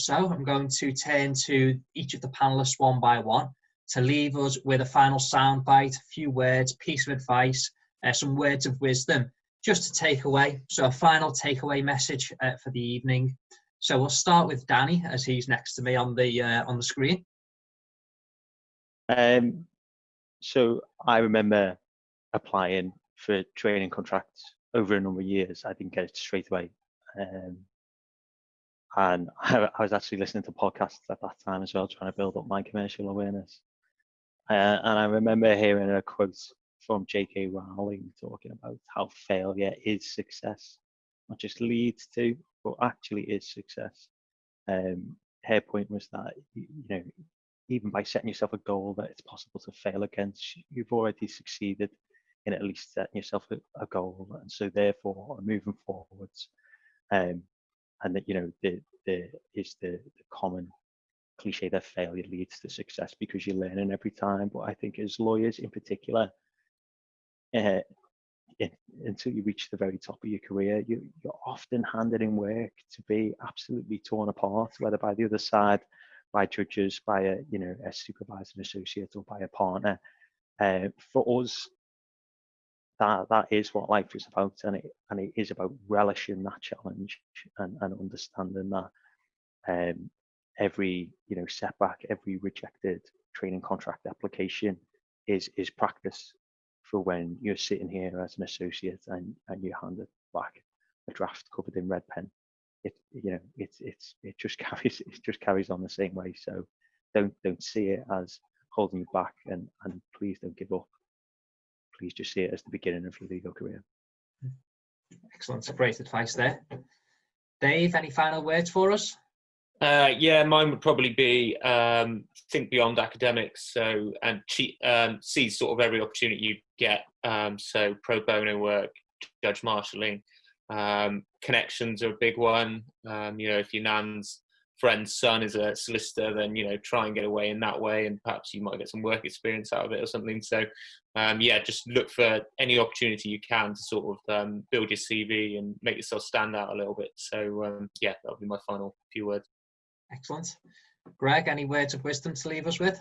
so, I'm going to turn to each of the panelists one by one to leave us with a final soundbite, a few words, piece of advice, some words of wisdom, just to take away. So a final takeaway message for the evening. So we'll start with Danny, as he's next to me on the screen. So I remember applying for training contracts over a number of years. I didn't get it straight away. And I was actually listening to podcasts at that time as well, trying to build up my commercial awareness. And I remember hearing a quote from J.K. Rowling talking about how failure is success, not just leads to, but actually is success. Her point was that, even by setting yourself a goal that it's possible to fail against, you've already succeeded in at least setting yourself a goal. And so therefore, moving forwards, and that, there is the common cliche that failure leads to success because you're learning every time. But I think as lawyers in particular, until you reach the very top of your career, you're often handed in work to be absolutely torn apart, whether by the other side, by judges, by a supervisor, an associate, or by a partner. For us, that is what life is about, and it is about relishing that challenge and understanding that every setback, every rejected training contract application is practice for when you're sitting here as an associate and you're handed back a draft covered in red pen. It just carries on the same way. So don't see it as holding you back, and please don't give up. Please just see it as the beginning of your legal career. Excellent, great advice there. Dave, any final words for us? Yeah, mine would probably be think beyond academics, and seize sort of every opportunity you get. So pro bono work, judge marshalling, connections are a big one. If your nan's friend's son is a solicitor, then try and get away in that way, and perhaps you might get some work experience out of it or something. So just look for any opportunity you can to sort of build your CV and make yourself stand out a little bit. So that'll be my final few words. Excellent. Greg, any words of wisdom to leave us with?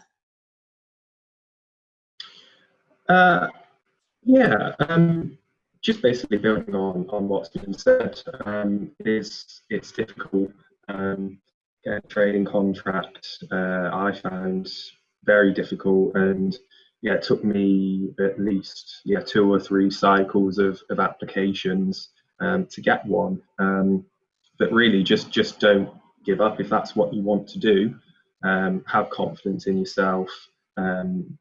Just basically building on what's been said. It's difficult. Getting a trading contract, I found very difficult, and it took me at least 2 or 3 cycles of applications to get one. But really, just don't give up if that's what you want to do. Have confidence in yourself, and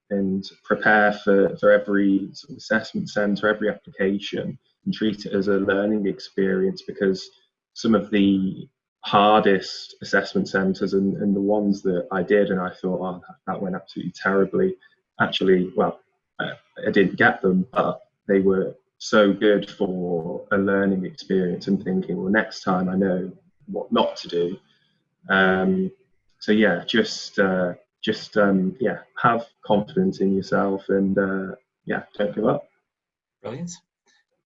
prepare for every sort of assessment centre, every application, and treat it as a learning experience, because some of the hardest assessment centres and the ones that I did and I thought, that went absolutely terribly, actually, I didn't get them, but they were so good for a learning experience and thinking, well, next time I know what not to do. Have confidence in yourself, and don't give up. Brilliant.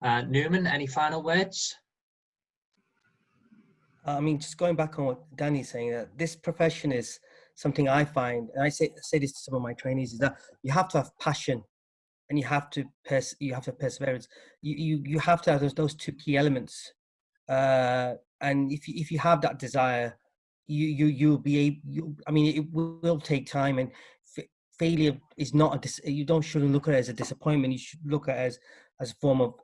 Nouman, any final words? Just going back on what Danny's saying, that this profession is something I find, and I say this to some of my trainees, is that you have to have passion, and you have to perseverance. You have to have those 2 key elements, and if you have that desire, you'll be able. It will take time, and failure is not shouldn't look at it as a disappointment. You should look at it as a form of,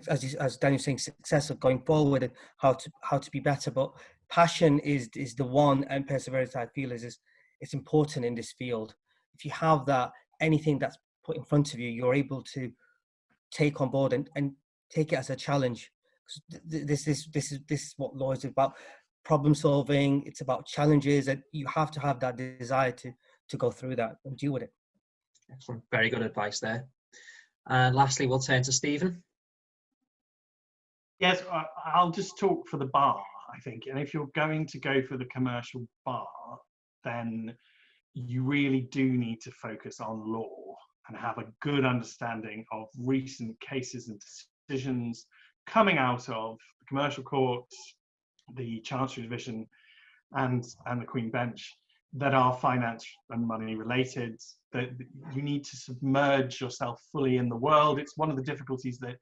as Daniel's saying, success of going forward and how to be better. But passion is the one, and perseverance, I feel, is it's important in this field. If you have that, anything that's put in front of you, you're able to take on board and take it as a challenge. This is what law is about: problem solving. It's about challenges, and you have to have that desire to go through that and deal with it. Excellent, very good advice there. And lastly, we'll turn to Stephen. Yes, I'll just talk for the bar, I think. And if you're going to go for the commercial bar, then you really do need to focus on law and have a good understanding of recent cases and decisions coming out of the commercial courts, the Chancery Division, and the Queen Bench that are finance and money related, that you need to submerge yourself fully in the world. It's one of the difficulties that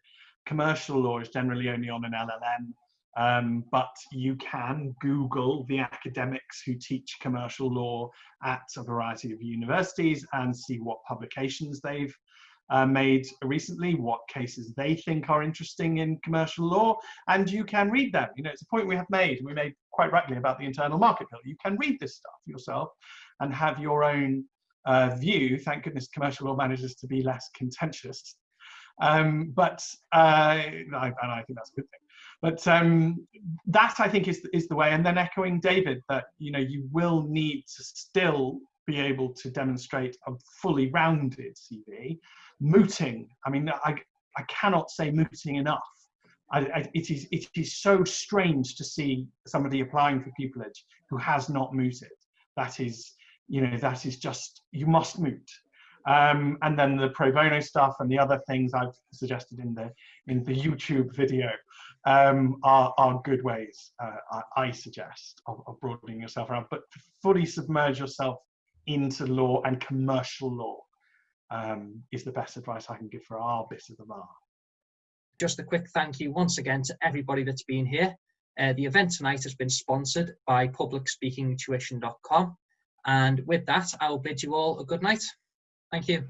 commercial law is generally only on an LLM, but you can Google the academics who teach commercial law at a variety of universities and see what publications they've made recently, what cases they think are interesting in commercial law, and you can read them. You know, it's a point we have made, and we made quite rightly, about the internal market bill. You can read this stuff yourself and have your own view. Thank goodness commercial law manages to be less contentious. And I think that's a good thing. But that, I think, is the way. And then echoing David, that, you know, you will need to still be able to demonstrate a fully rounded CV. Mooting, I mean, I cannot say mooting enough. It is so strange to see somebody applying for pupillage who has not mooted. That is, you know, that is just, you must moot. And then the pro bono stuff and the other things I've suggested in the YouTube video are good ways, I suggest, of broadening yourself around. But fully submerge yourself into law and commercial law is the best advice I can give for our bit of the bar. Just a quick thank you once again to everybody that's been here. The event tonight has been sponsored by publicspeakingtuition.com. And with that, I will bid you all a good night. Thank you.